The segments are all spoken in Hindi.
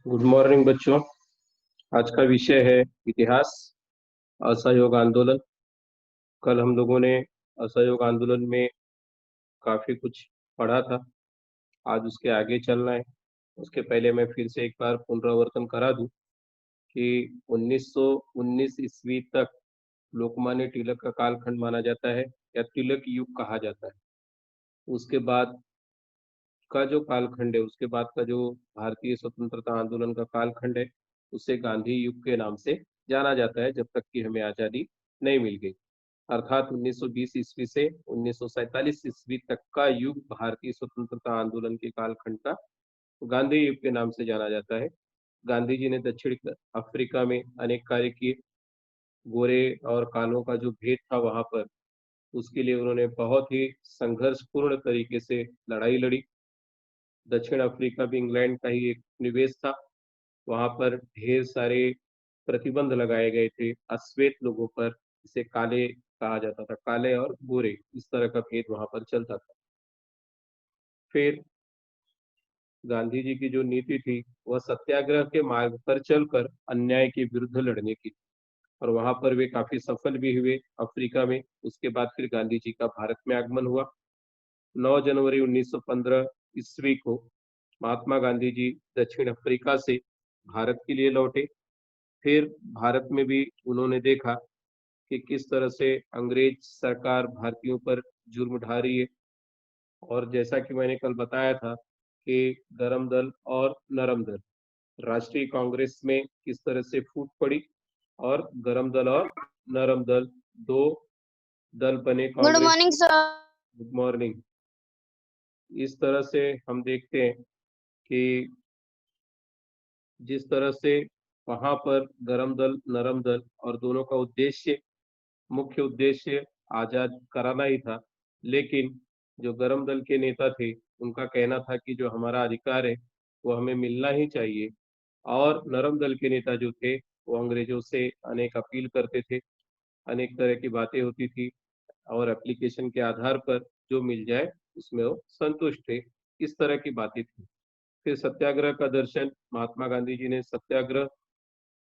गुड मॉर्निंग बच्चों। आज का विषय है इतिहास, असहयोग आंदोलन। कल हम लोगों ने असहयोग आंदोलन में काफी कुछ पढ़ा था। आज उसके आगे चलना है। उसके पहले मैं फिर से एक बार पुनरावर्तन करा दूं कि 1919 ईस्वी तक लोकमान्य तिलक का कालखंड माना जाता है या तिलक युग कहा जाता है। उसके बाद का जो कालखंड है, उसके बाद का जो भारतीय स्वतंत्रता आंदोलन का कालखंड है, उसे गांधी युग के नाम से जाना जाता है, जब तक कि हमें आजादी नहीं मिल गई। अर्थात 1920 ईस्वी से 1947 ईस्वी तक का युग भारतीय स्वतंत्रता आंदोलन के कालखंड का गांधी युग के नाम से जाना जाता है। गांधी जी ने दक्षिण अफ्रीका में अनेक कार्य किए। गोरे और कालों का जो भेद था वहां पर, उसके लिए उन्होंने बहुत ही संघर्षपूर्ण तरीके से लड़ाई लड़ी। दक्षिण अफ्रीका भी इंग्लैंड का ही एक निवेश था। वहां पर ढेर सारे प्रतिबंध लगाए गए थे अश्वेत लोगों पर। इसे काले कहा जाता था, काले और गोरे, इस तरह का भेद वहां पर चलता था। फिर गांधी जी की जो नीति थी, वह सत्याग्रह के मार्ग पर चलकर अन्याय के विरुद्ध लड़ने की, और वहां पर वे काफी सफल भी हुए अफ्रीका में। उसके बाद फिर गांधी जी का भारत में आगमन हुआ। 9 जनवरी 1915 ईस्वी को महात्मा गांधी जी दक्षिण अफ्रीका से भारत के लिए लौटे। फिर भारत में भी उन्होंने देखा कि किस तरह से अंग्रेज सरकार भारतीयों पर जुर्म ढा रही है। और जैसा कि मैंने कल बताया था कि गरम दल और नरम दल, राष्ट्रीय कांग्रेस में किस तरह से फूट पड़ी, और गरम दल और नरम दल, दो दल बने गुड कांग्रेस मॉर्निंग के। सर। Good morning. इस तरह से हम देखते हैं कि जिस तरह से वहां पर गरम दल नरम दल और दोनों का उद्देश्य, मुख्य उद्देश्य आजाद कराना ही था। लेकिन जो गरम दल के नेता थे, उनका कहना था कि जो हमारा अधिकार है वो हमें मिलना ही चाहिए। और नरम दल के नेता जो थे, वो अंग्रेजों से अनेक अपील करते थे, अनेक तरह की बातें होती थी, और एप्लीकेशन के आधार पर जो मिल जाए उसमें वो संतुष्ट थे। इस तरह की बातें थी। फिर सत्याग्रह का दर्शन, महात्मा गांधी जी ने सत्याग्रह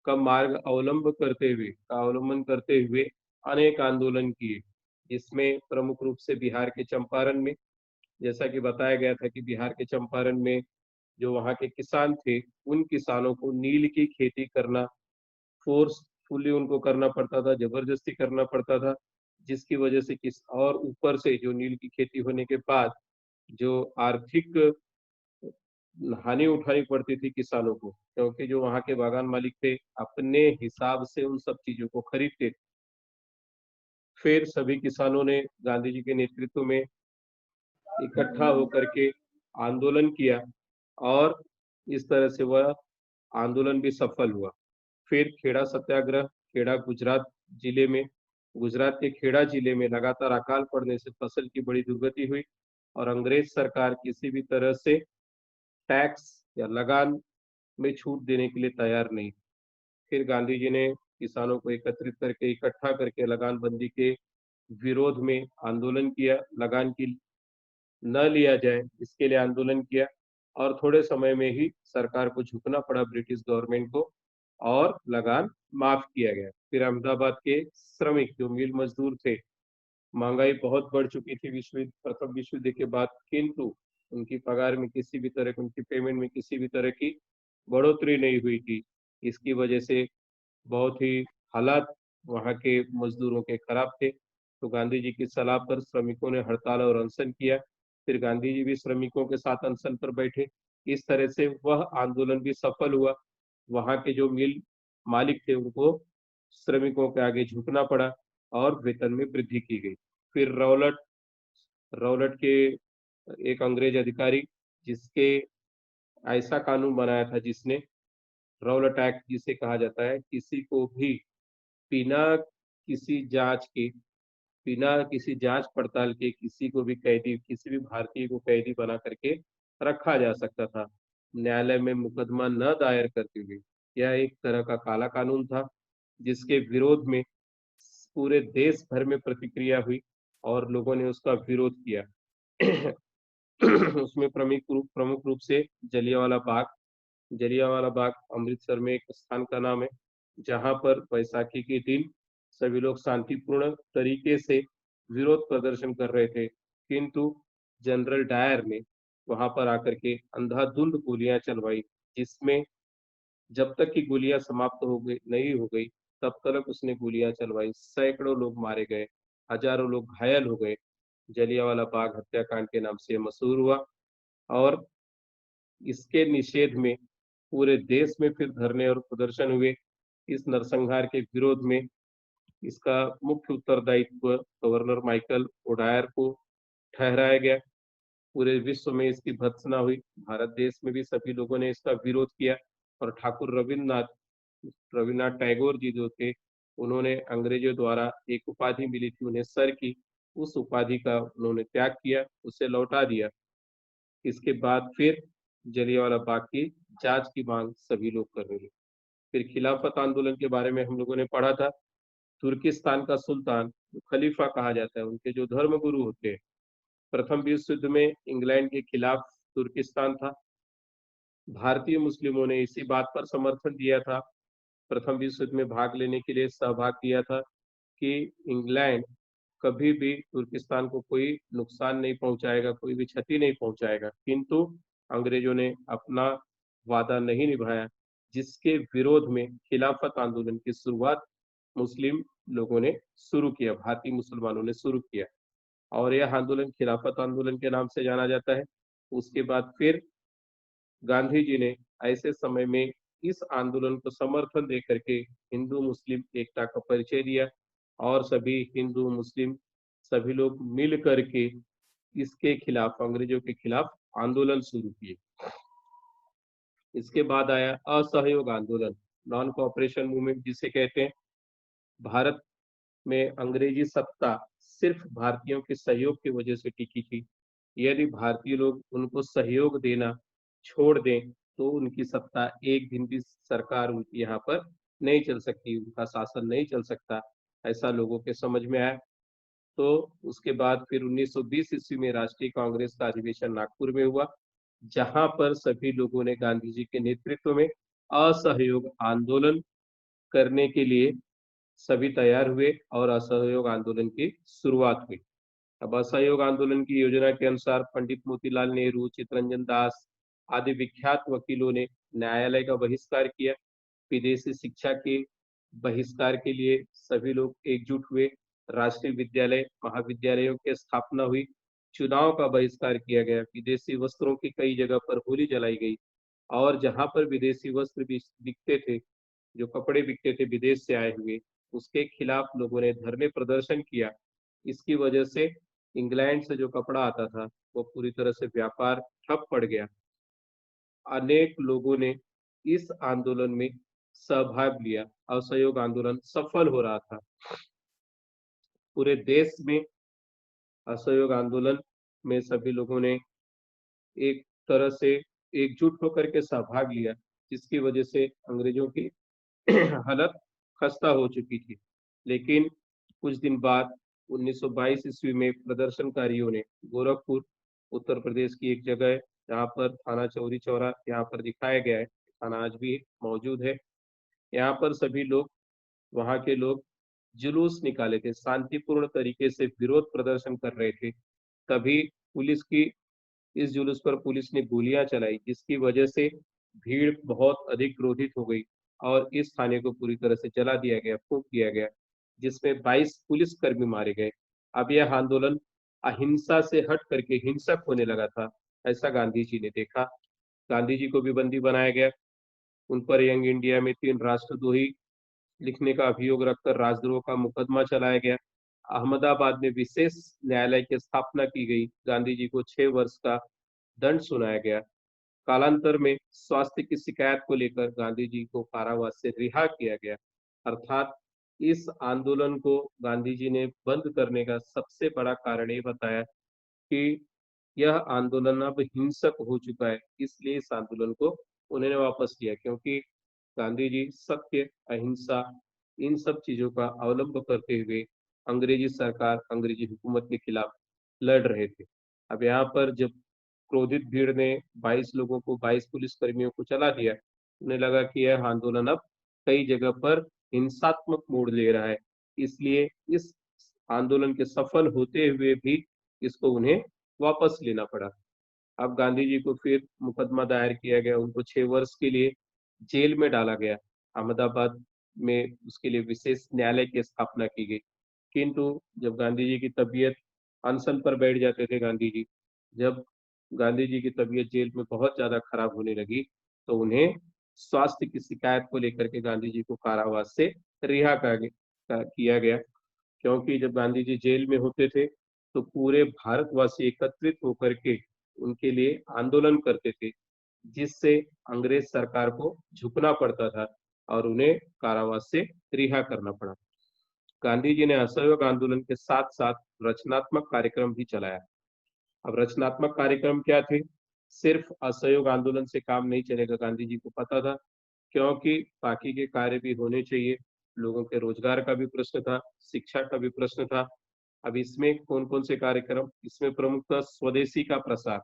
का मार्ग अवलंबन करते हुए अनेक आंदोलन किए, जिसमें प्रमुख रूप से बिहार के चंपारण में, जैसा कि बताया गया था कि बिहार के चंपारण में जो वहाँ के किसान थे, उन किसानों को नील की खेती करना फोर्सफुली उनको करना पड़ता था, जबरदस्ती करना पड़ता था। जिसकी वजह से किस और ऊपर से जो नील की खेती होने के बाद जो आर्थिक हानि उठानी पड़ती थी किसानों को, क्योंकि जो वहाँ के बागान मालिक थे अपने हिसाब से उन सब चीजों को खरीदते थे। फिर सभी किसानों ने गांधी जी के नेतृत्व में इकट्ठा होकर के आंदोलन किया, और इस तरह से वह आंदोलन भी सफल हुआ। फिर खेड़ा सत्याग्रह, खेड़ा गुजरात के खेड़ा जिले में लगातार अकाल पड़ने से फसल की बड़ी दुर्गति हुई, और अंग्रेज सरकार किसी भी तरह से टैक्स या लगान में छूट देने के लिए तैयार नहीं। फिर गांधी जी ने किसानों को एकत्रित करके, इकट्ठा करके लगान बंदी के विरोध में आंदोलन किया। लगान की न लिया जाए इसके लिए आंदोलन किया, और थोड़े समय में ही सरकार को झुकना पड़ा, ब्रिटिश गवर्नमेंट को, और लगान माफ किया गया। फिर अहमदाबाद के श्रमिक जो मिल मजदूर थे, महंगाई बहुत बढ़ चुकी थी प्रथम विश्व युद्ध के बाद, किंतु उनकी पगार में किसी भी तरह की, उनकी पेमेंट में किसी भी तरह की बढ़ोतरी नहीं हुई थी। इसकी वजह से बहुत ही हालात वहाँ के मजदूरों के खराब थे। तो गांधी जी की सलाह पर श्रमिकों ने हड़ताल और अनशन किया। फिर गांधी जी भी श्रमिकों के साथ अनशन पर बैठे। इस तरह से वह आंदोलन भी सफल हुआ। वहाँ के जो मिल मालिक थे, उनको श्रमिकों के आगे झुकना पड़ा, और वेतन में वृद्धि की गई। फिर रौलट रौलट के एक अंग्रेज अधिकारी, जिसके ऐसा कानून बनाया था जिसने रौलट एक्ट जिसे कहा जाता है, किसी को भी बिना किसी जांच के, बिना किसी जांच पड़ताल के, किसी को भी कैदी, किसी भी भारतीय को कैदी बना करके रखा जा सकता था, न्यायालय में मुकदमा न दायर करते हुए। यह एक तरह का काला कानून था, जिसके विरोध में पूरे देश भर में प्रतिक्रिया हुई, और लोगों ने उसका विरोध किया। उसमें प्रमुख रूप से जलियांवाला बाग जलियांवाला बाग अमृतसर में एक स्थान का नाम है, जहाँ पर बैसाखी के दिन सभी लोग शांतिपूर्ण तरीके से विरोध प्रदर्शन कर रहे थे, किंतु जनरल डायर ने वहां पर आकर के अंधाधुंध गोलियां चलवाई, जिसमें जब तक कि गोलियां समाप्त हो गई नहीं हो गई, तब तक उसने गोलियां चलवाई। सैकड़ों लोग मारे गए, हजारों लोग घायल हो गए। जलियांवाला बाग हत्याकांड के नाम से मशहूर हुआ, और इसके निषेध में पूरे देश में फिर धरने और प्रदर्शन हुए। इस नरसंहार के विरोध में इसका मुख्य उत्तरदायित्व गवर्नर माइकल ओडायर को ठहराया गया। पूरे विश्व में इसकी भर्त्सना हुई। भारत देश में भी सभी लोगों ने इसका विरोध किया, और ठाकुर रविन्द्रनाथ टैगोर जी जो थे, उन्होंने अंग्रेजों द्वारा एक उपाधि मिली थी उन्हें सर की, उस उपाधि का उन्होंने त्याग किया, उसे लौटा दिया। इसके बाद फिर जलियांवाला बाग की जांच की मांग सभी लोग करने लगे। फिर खिलाफत आंदोलन के बारे में हम लोगों ने पढ़ा था। तुर्किस्तान का सुल्तान, जो खलीफा कहा जाता है, उनके जो धर्म गुरु होते हैं, प्रथम विश्व युद्ध में इंग्लैंड के खिलाफ तुर्किस्तान था। भारतीय मुस्लिमों ने इसी बात पर समर्थन दिया था, प्रथम विश्व युद्ध में भाग लेने के लिए सहभाग दिया था, कि इंग्लैंड कभी भी तुर्किस्तान को कोई नुकसान नहीं पहुंचाएगा, कोई भी क्षति नहीं पहुंचाएगा। किंतु अंग्रेजों ने अपना वादा नहीं निभाया, जिसके विरोध में खिलाफत आंदोलन की शुरुआत मुस्लिम लोगों ने शुरू किया, भारतीय मुसलमानों ने शुरू किया, और यह आंदोलन खिलाफत आंदोलन के नाम से जाना जाता है। उसके बाद फिर गांधी जी ने ऐसे समय में इस आंदोलन को समर्थन देकर के हिंदू मुस्लिम एकता का परिचय दिया, और सभी हिंदू मुस्लिम सभी लोग मिल करके इसके खिलाफ, अंग्रेजों के खिलाफ आंदोलन शुरू किए। इसके बाद आया असहयोग आंदोलन, नॉन कोऑपरेशन मूवमेंट जिसे कहते हैं। भारत में अंग्रेजी सत्ता सिर्फ भारतीयों के सहयोग की वजह से टिकी थी। यदि भारतीय लोग उनको सहयोग देना छोड़ दें, तो उनकी सत्ता एक दिन भी सरकार उनकी यहाँ पर नहीं चल सकती, उनका शासन नहीं चल सकता, ऐसा लोगों के समझ में आया। तो उसके बाद फिर 1920 ईस्वी में राष्ट्रीय कांग्रेस का अधिवेशन नागपुर में हुआ, जहां पर सभी लोगों ने गांधी जी के नेतृत्व में असहयोग आंदोलन करने के लिए सभी तैयार हुए, और असहयोग आंदोलन की शुरुआत हुई। अब असहयोग आंदोलन की योजना के अनुसार पंडित मोतीलाल नेहरू, चित्तरंजन दास आदि विख्यात वकीलों ने न्यायालय का बहिष्कार किया। विदेशी शिक्षा के बहिष्कार के लिए सभी लोग एकजुट हुए। राष्ट्रीय विद्यालय महाविद्यालयों की स्थापना हुई। चुनाव का बहिष्कार किया गया। विदेशी वस्त्रों की कई जगह पर होली जलाई गई, और जहां पर विदेशी वस्त्र बिकते थे, जो कपड़े बिकते थे विदेश से आए हुए, उसके खिलाफ लोगों ने धरने प्रदर्शन किया। इसकी वजह से इंग्लैंड से जो कपड़ा आता था, वो पूरी तरह से व्यापार ठप पड़ गया। अनेक लोगों ने इस आंदोलन में सहभाग लिया। असहयोग आंदोलन सफल हो रहा था। पूरे देश में असहयोग आंदोलन में सभी लोगों ने एक तरह से एकजुट होकर के सहभाग लिया, जिसकी वजह से अंग्रेजों की हालत खस्ता हो चुकी थी। लेकिन कुछ दिन बाद 1922 ईस्वी में प्रदर्शनकारियों ने गोरखपुर, उत्तर प्रदेश की एक जगह है, जहाँ पर थाना चौरी चौरा यहाँ पर दिखाया गया है, थाना आज भी मौजूद है। यहाँ पर सभी लोग, वहाँ के लोग जुलूस निकाले थे, शांतिपूर्ण तरीके से विरोध प्रदर्शन कर रहे थे। तभी पुलिस की इस जुलूस पर पुलिस ने गोलियां चलाई, जिसकी वजह से भीड़ बहुत अधिक क्रोधित हो गई, और इस थाने को पूरी तरह से जला दिया गया, फूंक दिया गया, जिसमें 22 पुलिसकर्मी मारे गए। अब यह आंदोलन अहिंसा से हट करके हिंसक होने लगा था, ऐसा गांधी जी ने देखा। गांधी जी को भी बंदी बनाया गया। उन पर यंग इंडिया में 3 राष्ट्रद्रोही लिखने का अभियोग रखकर राजद्रोह का मुकदमा चलाया गया। अहमदाबाद में विशेष न्यायालय की स्थापना की गई। गांधी जी को 6 वर्ष का दंड सुनाया गया। कालांतर में स्वास्थ्य की शिकायत को लेकर गांधी जी को कारावास से रिहा किया गया। अर्थात इस आंदोलन को गांधी जी ने बंद करने का सबसे बड़ा कारण ये बताया कि यह आंदोलन अब हिंसक हो चुका है, इसलिए इस आंदोलन को उन्होंने वापस लिया, क्योंकि गांधी जी सत्य, अहिंसा, इन सब चीजों का अवलंब करते हुए अंग्रेजी सरकार, अंग्रेजी हुकूमत के खिलाफ लड़ रहे थे। अब यहाँ पर जब क्रोधित भीड़ ने 22 लोगों को 22 पुलिसकर्मियों को चला दिया। उन्हें लगा कि यह आंदोलन अब कई जगह पर हिंसात्मक मोड़ ले रहा है, इसलिए इस आंदोलन के सफल होते हुए भी इसको उन्हें वापस लेना पड़ा। अब गांधी जी को फिर मुकदमा दायर किया गया, उनको 6 वर्ष के लिए जेल में डाला गया। अहमदाबाद में उसके लिए विशेष न्यायालय की स्थापना की गई। किंतु जब गांधी जी की तबीयत, अनशन पर बैठ जाते थे गांधी जी, जब गांधी जी की तबीयत जेल में बहुत ज्यादा खराब होने लगी, तो उन्हें स्वास्थ्य की शिकायत को लेकर के गांधी जी को कारावास से रिहा किया गया। क्योंकि जब गांधी जी जेल में होते थे, तो पूरे भारतवासी एकत्रित होकर के उनके लिए आंदोलन करते थे, जिससे अंग्रेज सरकार को झुकना पड़ता था और उन्हें कारावास से रिहा करना पड़ा। गांधी जी ने असहयोग आंदोलन के साथ साथ रचनात्मक कार्यक्रम भी चलाया। अब रचनात्मक कार्यक्रम क्या थे? सिर्फ असहयोग आंदोलन से काम नहीं चलेगा, गांधी जी को पता था, क्योंकि बाकी के कार्य भी होने चाहिए। लोगों के रोजगार का भी प्रश्न था, शिक्षा का भी प्रश्न था। अब इसमें कौन-कौन से कार्यक्रम? इसमें प्रमुखतः स्वदेशी का प्रसार,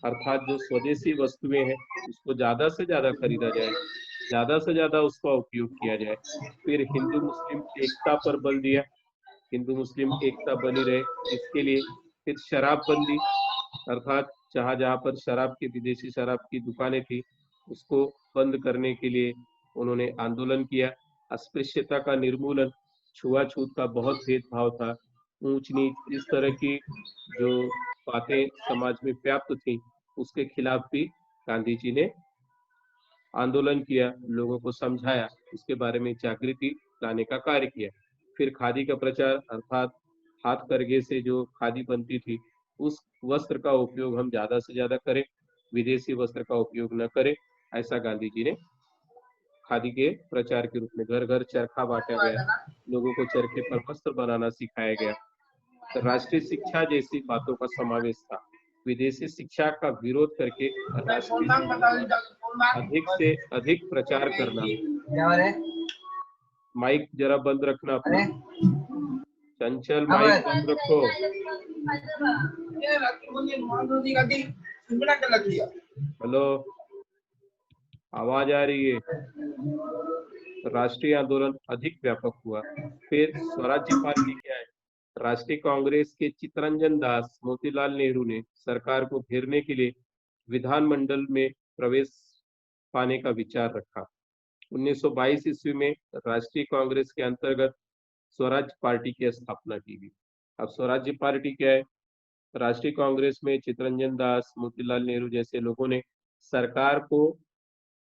अर्थात जो स्वदेशी वस्तुएं हैं उसको ज्यादा से ज्यादा खरीदा जाए, ज्यादा से ज्यादा उसका उपयोग किया जाए। फिर हिंदू मुस्लिम एकता पर बल दिया, हिंदू मुस्लिम एकता बनी रहे इसके लिए। फिर शराबबंदी, अर्थात जहां जहां पर शराब की, विदेशी शराब की दुकानें थी, उसको बंद करने के लिए उन्होंने आंदोलन किया। अस्पृश्यता का निर्मूलन, छुआछूत का बहुत भेदभाव था, ऊंच नीच इस तरह की जो बातें समाज में व्याप्त थी, उसके खिलाफ भी गांधी जी ने आंदोलन किया, लोगों को समझाया, उसके बारे में जागृति लाने का कार्य किया। फिर खादी का प्रचार, अर्थात हाथ करघे से जो खादी बनती थी, उस वस्त्र का उपयोग हम ज्यादा से ज्यादा करें, विदेशी वस्त्र का उपयोग न करें, ऐसा गांधी जी ने खादी के प्रचार के रूप में घर घर चरखा बांटा गया, लोगों को चरखे पर वस्त्र बनाना सिखाया गया। तो राष्ट्रीय शिक्षा जैसी बातों का समावेश था। विदेशी शिक्षा का विरोध करके राष्ट्रीय शिक्षा का अधिक से अधिक प्रचार करना। माइक जरा बंद रखना अपना, चंचल माइक बंद रखो। हेलो, आवाज आ रही है? राष्ट्रीय आंदोलन अधिक व्यापक हुआ। फिर स्वराज्य पार्टी क्या है? राष्ट्रीय कांग्रेस के चित्तरंजन दास, मोतीलाल नेहरू ने सरकार को घेरने के लिए विधानमंडल में प्रवेश पाने का विचार रखा। 1922 ईस्वी में राष्ट्रीय कांग्रेस के अंतर्गत स्वराज्य पार्टी की स्थापना की गई। अब स्वराज्य पार्टी क्या है? राष्ट्रीय कांग्रेस में चित्तरंजन दास, मोतीलाल नेहरू जैसे लोगों ने सरकार को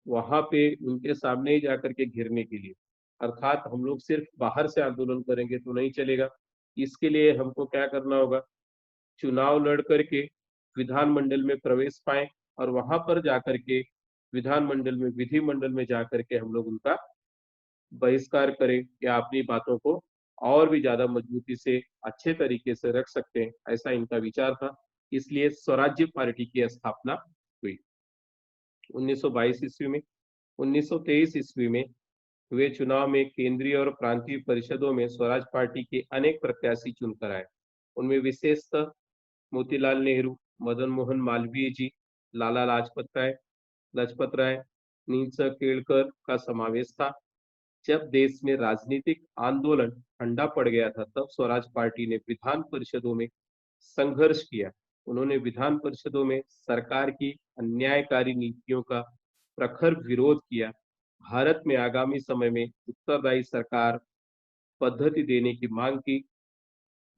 वहां पे उनके सामने ही जाकर के घेरने के लिए, अर्थात हम लोग सिर्फ बाहर से आंदोलन करेंगे तो नहीं चलेगा, इसके लिए हमको क्या करना होगा? चुनाव लड़ करके विधानमंडल में प्रवेश पाए और वहां पर जाकर के विधानमंडल में, विधिमंडल में जाकर के हम लोग उनका बहिष्कार करें या अपनी बातों को और भी ज्यादा मजबूती से अच्छे तरीके से रख सकते हैं, ऐसा इनका विचार था। इसलिए स्वराज्य पार्टी की स्थापना हुई 1922 ईस्वी में। 1923 ईस्वी में हुए चुनाव में केंद्रीय और प्रांतीय परिषदों में स्वराज पार्टी के अनेक प्रत्याशी चुनकर आए। उनमें विशेषतः मोतीलाल नेहरू, मदन मोहन मालवीय जी, लाला लाजपत राय, नीलस केळकर का समावेश था। जब देश में राजनीतिक आंदोलन ठंडा पड़ गया था, तब स्वराज पार्टी ने विधान परिषदों में संघर्ष किया। उन्होंने विधान परिषदों में सरकार की अन्यायकारी नीतियों का प्रखर विरोध किया। भारत में आगामी समय में उत्तरदायी सरकार पद्धति देने की मांग की।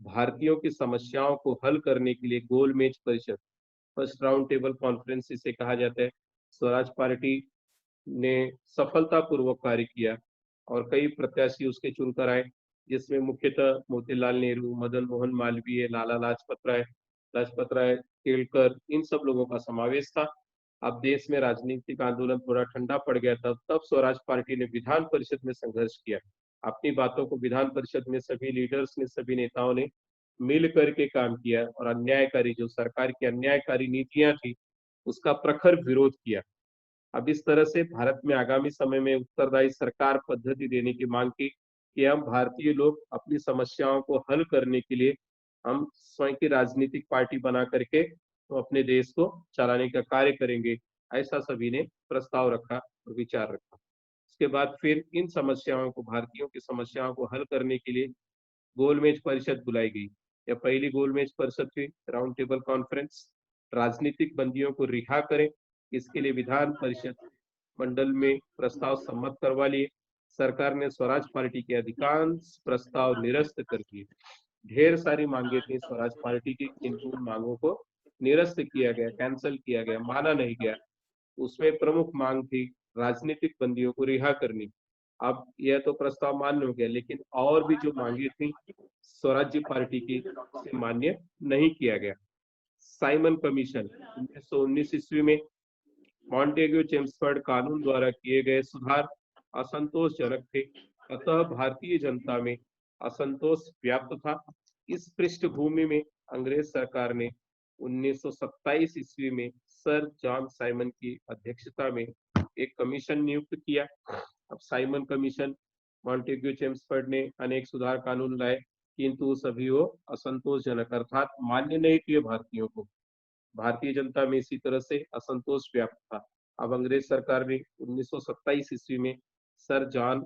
भारतीयों की समस्याओं को हल करने के लिए गोलमेज परिषद, फर्स्ट राउंड टेबल कॉन्फ्रेंस इसे कहा जाता है, स्वराज पार्टी ने सफलतापूर्वक कार्य किया और कई प्रत्याशी उसके चुनकर आए, जिसमें मुख्यतः मोतीलाल नेहरू, मदन मोहन मालवीय, लाला लाजपत राय, केळकर, इन सब लोगों का समावेश था। अब देश में राजनीतिक आंदोलन थोड़ा ठंडा पड़ गया था, तब स्वराज पार्टी ने विधान परिषद में संघर्ष किया। अपनी बातों को विधान परिषद में सभी लीडर्स ने, सभी नेताओं ने मिल करके काम किया और अन्यायकारी, जो सरकार की अन्यायकारी नीतियां थी, उसका प्रखर विरोध किया। अब इस तरह से भारत में आगामी समय में उत्तरदायी सरकार पद्धति देने की मांग की कि हम भारतीय लोग अपनी समस्याओं को हल करने के लिए हम स्वयं की राजनीतिक पार्टी बना करके तो अपने देश को चलाने का कार्य करेंगे। ऐसा सभी ने प्रस्ताव रखा और विचार रखा। इसके बाद फिर इन समस्याओं को, भारतीयों की समस्याओं को हल करने के लिए गोलमेज परिषद बुलाई गई। यह पहली गोलमेज परिषद थी, राउंड टेबल कॉन्फ्रेंस। राजनीतिक बंदियों को रिहा करें, इसके लिए विधान परिषद मंडल में प्रस्ताव सम्मत करवा लिए। सरकार ने स्वराज पार्टी के अधिकांश प्रस्ताव निरस्त कर दिए। ढेर सारी मांगे थी स्वराज पार्टी की, किंतु उन मांगों को निरस्त किया गया, कैंसिल किया गया, माना नहीं गया। उसमें प्रमुख मांग थी राजनीतिक बंदियों को रिहा करनी। अब यह तो प्रस्ताव मान्य हो गया, लेकिन और भी जो मांगे थी स्वराज्य पार्टी की, उसे मान्य नहीं किया गया। साइमन कमीशन 1919 ईस्वी में मॉन्टेग्यू चेम्सफोर्ड कानून द्वारा किए गए सुधार असंतोषजनक थे, अतः भारतीय जनता में असंतोष व्याप्त था। इस पृष्ठभूमि में अंग्रेज सरकार ने 1927 ईस्वी में सर जॉन साइमन की अध्यक्षता में एक कमीशन नियुक्त किया। अब साइमन कमीशन, मॉन्टेग्यू चेम्सफोर्ड ने अनेक सुधार कानून लाए, किंतु सभी वो असंतोषजनक अर्थात मान्य नहीं किए भारतीयों को। भारतीय जनता में इसी तरह से असंतोष व्याप्त था। अब अंग्रेज सरकार ने 1927 ईस्वी में सर जॉन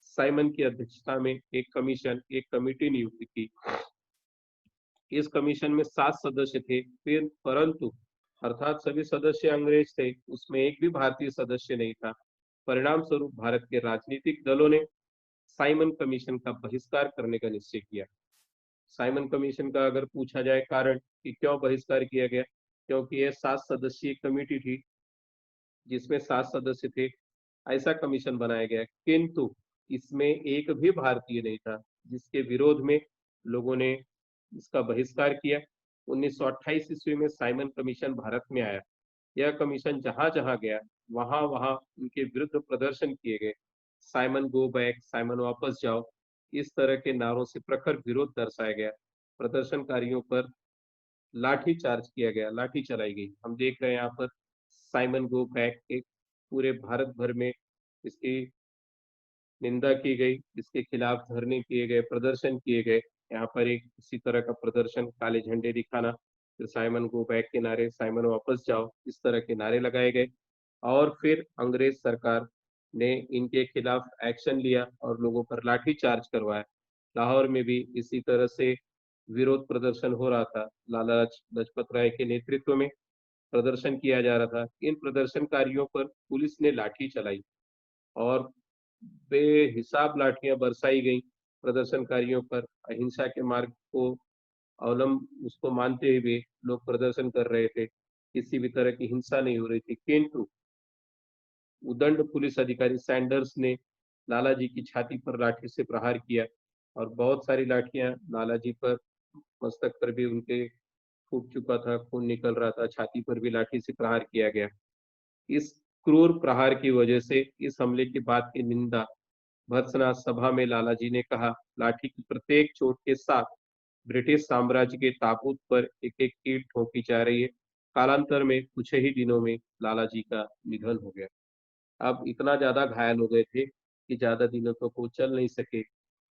साइमन की अध्यक्षता में एक कमीशन, एक कमेटी नियुक्त की। इस कमीशन में 7 सदस्य थे, फिर परंतु अर्थात सभी सदस्य अंग्रेज थे, उसमें एक भी भारतीय सदस्य नहीं था। परिणाम स्वरूप भारत के राजनीतिक दलों ने साइमन कमीशन का बहिष्कार करने का निश्चय किया। साइमन कमीशन का अगर पूछा जाए कारण कि क्यों बहिष्कार किया गया, क्योंकि यह 7 सदस्यीय कमेटी थी जिसमें 7 सदस्य थे। ऐसा कमीशन बनाया गया, किंतु इसमें एक भी भारतीय नहीं था, जिसके विरोध में लोगों ने इसका बहिष्कार किया। 1928 ईस्वी में साइमन कमीशन भारत में आया। यह कमीशन जहां जहां गया, वहां वहां उनके विरुद्ध प्रदर्शन किए गए। साइमन गो बैक, साइमन वापस जाओ, इस तरह के नारों से प्रखर विरोध दर्शाया गया। प्रदर्शनकारियों पर लाठी चार्ज किया गया, लाठी चलाई गई। हम देख रहे हैं यहाँ पर साइमन गो बैक के पूरे भारत भर में इसकी निंदा की गई, इसके खिलाफ धरने किए गए, प्रदर्शन किए गए। यहाँ पर एक इसी तरह का प्रदर्शन, काले झंडे दिखाना, फिर साइमन गो बैक के नारे, साइमन वापस जाओ, इस तरह के नारे लगाए गए। और फिर अंग्रेज सरकार ने इनके खिलाफ एक्शन लिया और लोगों पर लाठी चार्ज करवाया। लाहौर में भी इसी तरह से विरोध प्रदर्शन हो रहा था। लाला लजपत राय के नेतृत्व में प्रदर्शन किया जा रहा था। इन प्रदर्शनकारियों पर पुलिस ने लाठी चलाई और बेहिसाब लाठियां बरसाई गई प्रदर्शनकारियों पर। अहिंसा के मार्ग को अवलंब उसको मानते हुए लोग प्रदर्शन कर रहे थे, किसी भी तरह की हिंसा नहीं हो रही थी, किंतु उदंड पुलिस अधिकारी सैंडर्स ने लाला जी की छाती पर लाठी से प्रहार किया और बहुत सारी लाठियां लाला जी पर, मस्तक पर भी उनके फूट चुका था, खून निकल रहा था, छाती पर भी लाठी से प्रहार किया गया। इस क्रूर प्रहार की वजह से इस हमले की बात की निंदा भर्त्सना सभा में लाला जी ने कहा, लाठी की प्रत्येक चोट के साथ ब्रिटिश साम्राज्य के ताबूत पर एक एक ईंट ठोकी जा रही है। कालांतर में कुछ ही दिनों में लाला जी का निधन हो गया। अब इतना ज्यादा घायल हो गए थे कि ज्यादा दिनों तक वो चल नहीं सके,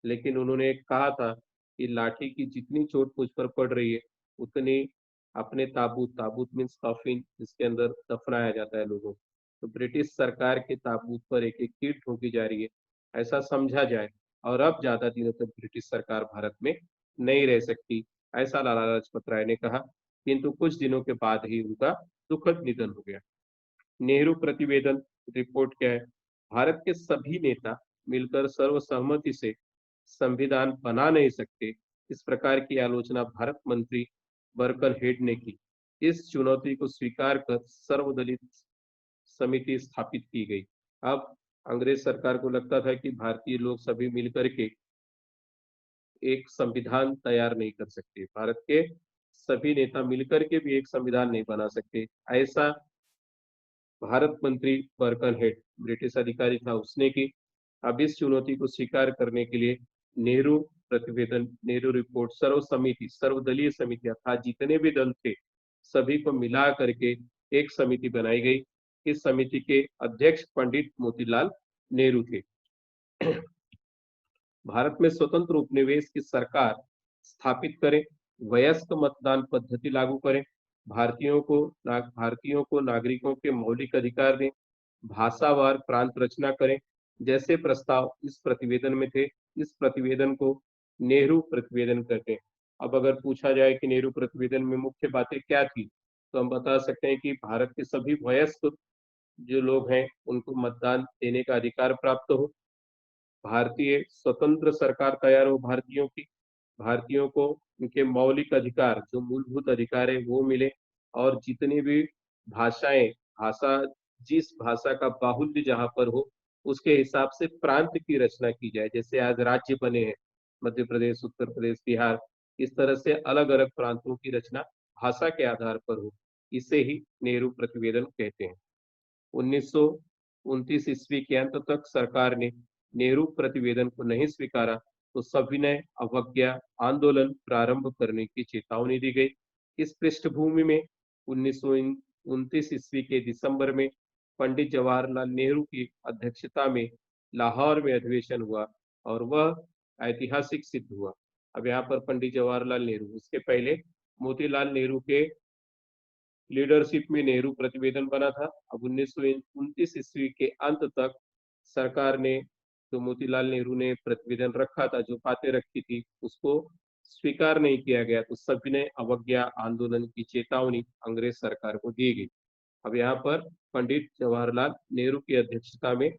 लेकिन उन्होंने कहा था कि लाठी की जितनी चोट मुझ पर पड़ रही है, उतनी अपने ताबूत, ताबूत मीन्स कॉफिन, जिसके अंदर दफनाया जाता है लोगों, तो ब्रिटिश सरकार के ताबूत पर एक एक ईंट ठोकी जा रही है, ऐसा समझा जाए, और अब ज्यादा दिनों तक ब्रिटिश सरकार भारत में नहीं रह सकती, ऐसा लाला लाजपत राय ने कहा। किंतु कुछ दिनों के बाद ही उनका दुखद निधन हो गया। नेहरू प्रतिवेदन रिपोर्ट क्या है? भारत के सभी नेता मिलकर सर्वसहमति से संविधान बना नहीं सकते, इस प्रकार की आलोचना भारत मंत्री बर्कन हेड ने की। इस चुनौती को स्वीकार कर सर्वदलीय समिति स्थापित की गई। अब अंग्रेज सरकार को लगता था कि भारतीय लोग सभी मिलकर के एक संविधान तैयार नहीं कर सकते, भारत के सभी नेता मिलकर के भी एक संविधान नहीं बना सकते, ऐसा भारत मंत्री बर्कन हेड, ब्रिटिश अधिकारी था, उसने की। अब इस चुनौती को स्वीकार करने के लिए नेहरू प्रतिवेदन, नेहरू रिपोर्ट, सर्व समिति, सर्वदलीय समिति अर्थात जितने भी दल थे सभी को मिला करके एक समिति बनाई गई। इस समिति के अध्यक्ष पंडित मोतीलाल नेहरू थे। भारत में स्वतंत्र उपनिवेश की सरकार स्थापित करें, वयस्क मतदान पद्धति लागू करें, भारतीयों को नागरिकों के मौलिक अधिकार दें, भाषावार प्रांत रचना करें, जैसे प्रस्ताव इस प्रतिवेदन में थे। इस प्रतिवेदन को नेहरू प्रतिवेदन कहते हैं। अब अगर पूछा जाए कि नेहरू प्रतिवेदन में मुख्य बातें क्या थी, तो हम बता सकते हैं कि भारत के सभी वयस्क जो लोग हैं, उनको मतदान देने का अधिकार प्राप्त हो, भारतीय स्वतंत्र सरकार तैयार हो भारतीयों की, भारतीयों को उनके मौलिक अधिकार जो मूलभूत अधिकार है वो मिले, और जितनी भी भाषाएं भाषा जिस भाषा का बाहुल्य जहाँ पर हो उसके हिसाब से प्रांत की रचना की जाए। जैसे आज राज्य बने हैं मध्य प्रदेश, उत्तर प्रदेश, बिहार, इस तरह से अलग अलग प्रांतों की रचना भाषा के आधार पर हो। इसे ही नेहरू प्रतिवेदन कहते हैं। 1929 ईस्वी के अंत तक सरकार ने नेहरू प्रतिवेदन को नहीं स्वीकारा तो सविनय अवज्ञा आंदोलन प्रारंभ करने की चेतावनी दी गई। इस पृष्ठभूमि में 1929 ईस्वी के दिसंबर में पंडित जवाहरलाल नेहरू की अध्यक्षता में लाहौर में अधिवेशन हुआ और वह ऐतिहासिक सिद्ध हुआ। अब यहाँ पर पंडित जवाहरलाल नेहरू, उसके पहले मोतीलाल नेहरू के लीडरशिप में नेहरू प्रतिवेदन बना था। अब 1929 ईस्वी के अंत तक सरकार ने जो मोतीलाल नेहरू ने प्रतिवेदन रखा था, जो बातें रखी थी, उसको स्वीकार नहीं किया गया, तो सविनय अवज्ञा आंदोलन की चेतावनी अंग्रेज सरकार को दी गई। अब यहाँ पर पंडित जवाहरलाल नेहरू की अध्यक्षता में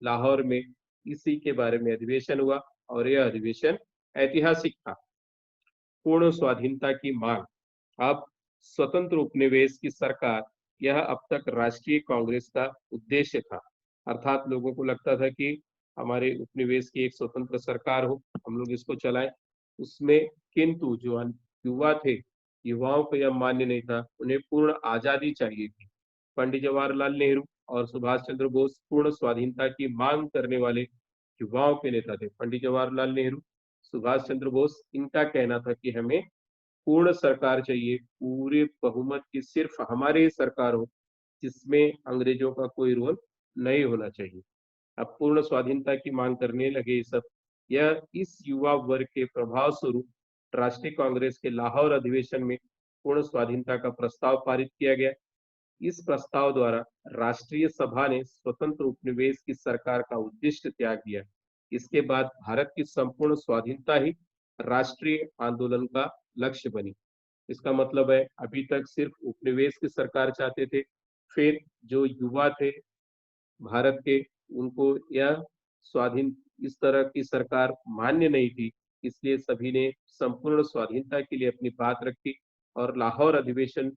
लाहौर में इसी के बारे में अधिवेशन हुआ और यह अधिवेशन ऐतिहासिक था। पूर्ण स्वाधीनता की मांग। अब स्वतंत्र उपनिवेश की सरकार, यह अब तक राष्ट्रीय कांग्रेस का उद्देश्य था। अर्थात लोगों को लगता था कि हमारे उपनिवेश की एक स्वतंत्र सरकार हो, हम लोग इसको चलाएं। उसमें किंतु जो युवा थे, युवाओं को यह मान्य नहीं था, उन्हें पूर्ण आजादी चाहिए थी। पंडित जवाहरलाल नेहरू और सुभाष चंद्र बोस पूर्ण स्वाधीनता की मांग करने वाले युवाओं के नेता थे। पंडित जवाहरलाल नेहरू, सुभाष चंद्र बोस, इनका कहना था कि हमें पूर्ण सरकार चाहिए, पूरे बहुमत की सिर्फ हमारी सरकार हो, जिसमें अंग्रेजों का कोई रोल नहीं होना चाहिए। अब पूर्ण स्वाधीनता की मांग करने लगे ये सब। यह इस युवा वर्ग के प्रभाव स्वरूप राष्ट्रीय कांग्रेस के लाहौर अधिवेशन में पूर्ण स्वाधीनता का प्रस्ताव पारित किया गया। इस प्रस्ताव द्वारा राष्ट्रीय सभा ने स्वतंत्र उपनिवेश की सरकार का उद्देश्य त्याग दिया। इसके बाद भारत की संपूर्ण स्वाधीनता ही राष्ट्रीय आंदोलन का लक्ष्य बनी। इसका मतलब है अभी तक सिर्फ उपनिवेश की सरकार चाहते थे, फिर जो युवा थे भारत के, उनको यह स्वाधीन इस तरह की सरकार मान्य नहीं थी, इसलिए सभी ने संपूर्ण स्वाधीनता के लिए अपनी बात रखी और लाहौर अधिवेशन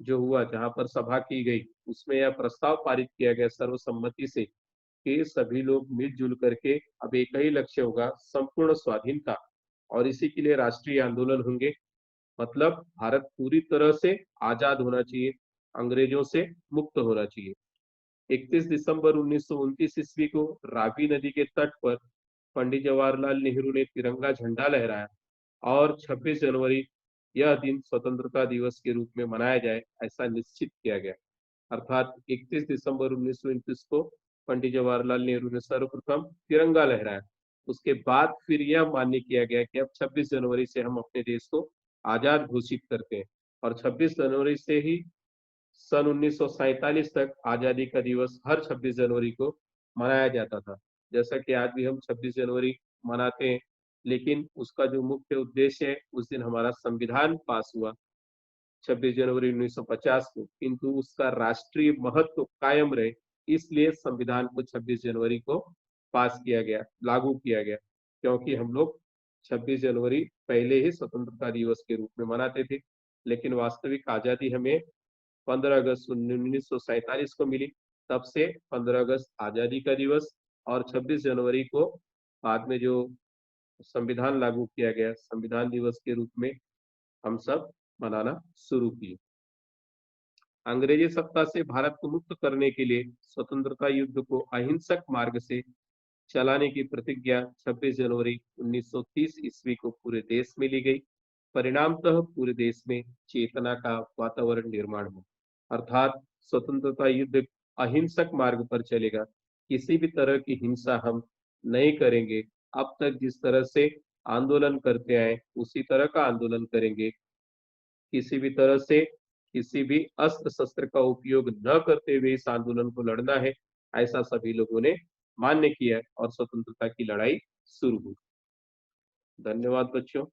जो हुआ, जहां पर सभा की गई, उसमें यह प्रस्ताव पारित किया गया सर्वसम्मति से कि सभी लोग मिलजुल करके अब एक ही लक्ष्य होगा, संपूर्ण स्वाधीनता, और इसी के लिए राष्ट्रीय आंदोलन होंगे। मतलब भारत पूरी तरह से आजाद होना चाहिए, अंग्रेजों से मुक्त होना चाहिए। 31 दिसंबर 1929 ईस्वी को रावी नदी के तट पर पंडित जवाहरलाल नेहरू ने तिरंगा झंडा लहराया और 26 जनवरी यह दिन स्वतंत्रता दिवस के रूप में मनाया जाए, ऐसा निश्चित किया गया। अर्थात 31 दिसंबर 1929 को पंडित जवाहरलाल नेहरू ने सर्वप्रथम तिरंगा लहराया। उसके बाद फिर यह मान्य किया गया कि अब 26 जनवरी से हम अपने देश को आजाद घोषित करते हैं, और 26 जनवरी से ही सन 1947 तक आजादी का दिवस हर 26 जनवरी को मनाया जाता था। जैसा कि आज भी हम 26 जनवरी मनाते हैं, लेकिन उसका जो मुख्य उद्देश्य है, उस दिन हमारा संविधान पास हुआ 26 जनवरी 1950 को, किंतु उसका राष्ट्रीय महत्व कायम रहे, इसलिए संविधान को 26 जनवरी को पास किया गया, लागू किया गया, क्योंकि हम लोग 26 जनवरी पहले ही स्वतंत्रता दिवस के रूप में मनाते थे, लेकिन वास्तविक आजादी हमें 15 अगस्त 1947 को मिली। तब से 15 अगस्त आजादी का दिवस और 26 जनवरी को बाद में जो संविधान लागू किया गया, संविधान दिवस के रूप में हम सब मनाना शुरू किए। अंग्रेजी सत्ता से भारत को मुक्त करने के लिए स्वतंत्रता युद्ध को अहिंसक मार्ग से चलाने की प्रतिज्ञा 26 जनवरी 1930 ईस्वी को पूरे देश में ली गई। परिणामतः पूरे देश में चेतना का वातावरण निर्माण हुआ। अर्थात स्वतंत्रता युद्ध अहिंसक मार्ग पर चलेगा, किसी भी तरह की हिंसा हम नहीं करेंगे। अब तक जिस तरह से आंदोलन करते आए उसी तरह का आंदोलन करेंगे। किसी भी तरह से किसी भी अस्त्र शस्त्र का उपयोग न करते हुए इस आंदोलन को लड़ना है, ऐसा सभी लोगों ने मान्य किया और स्वतंत्रता की लड़ाई शुरू हुई। धन्यवाद बच्चों।